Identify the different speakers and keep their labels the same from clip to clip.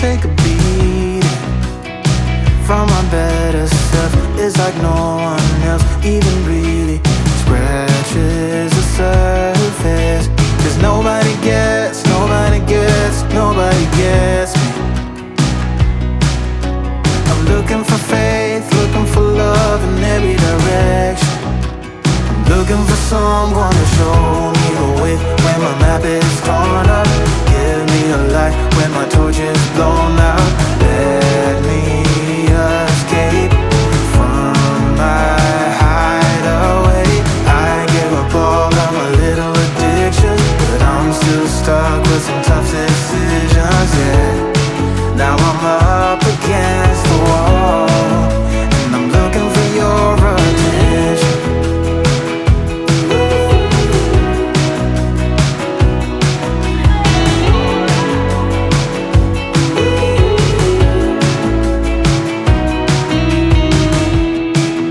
Speaker 1: take a beating from my better self. It's like no one else even really scratches the surface. 'Cause nobody gets me. I'm looking for faith, looking for love in every direction. I'm looking for someone to show me the way when my map is torn up. Give me a light when my torch is blown out. Let me escape from my hideaway. I give up all of my little addictions, but I'm still stuck with some tough decisions, yeah. Now I'm up against the wall, and I'm looking for your attention.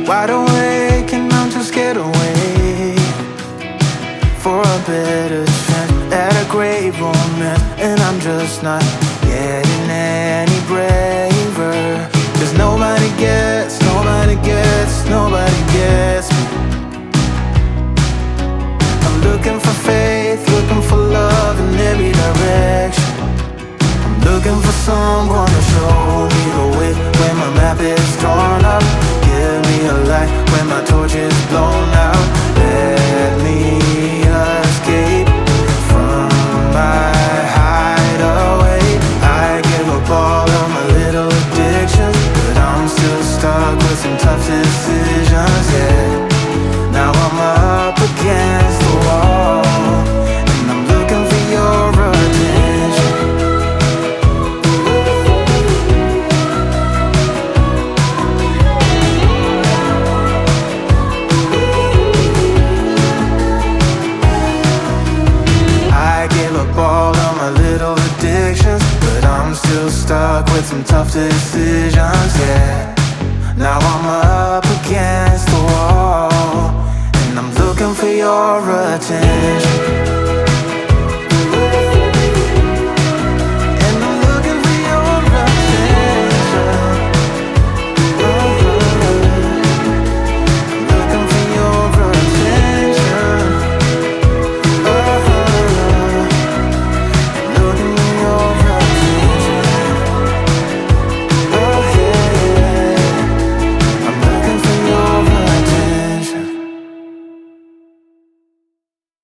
Speaker 1: Wide awake and I'm too scared away for a better chance at a great romance, and I'm just not getting any braver. 'Cause nobody gets me. I'm looking for faith, looking for love in every direction. I'm looking for someone to show me the way when my map is torn up. Give me a light when my torch is blown out. Let me escape from my hideaway. I give up all of my little addictions, but I'm still stuck with some tough decisions, yeah. Now I'm up against the wall, and I'm looking for your attention. I give up all of my little addictions, but I'm still stuck with some tough decisions, yeah. Now I'm up against the wall, and I'm looking for your attention.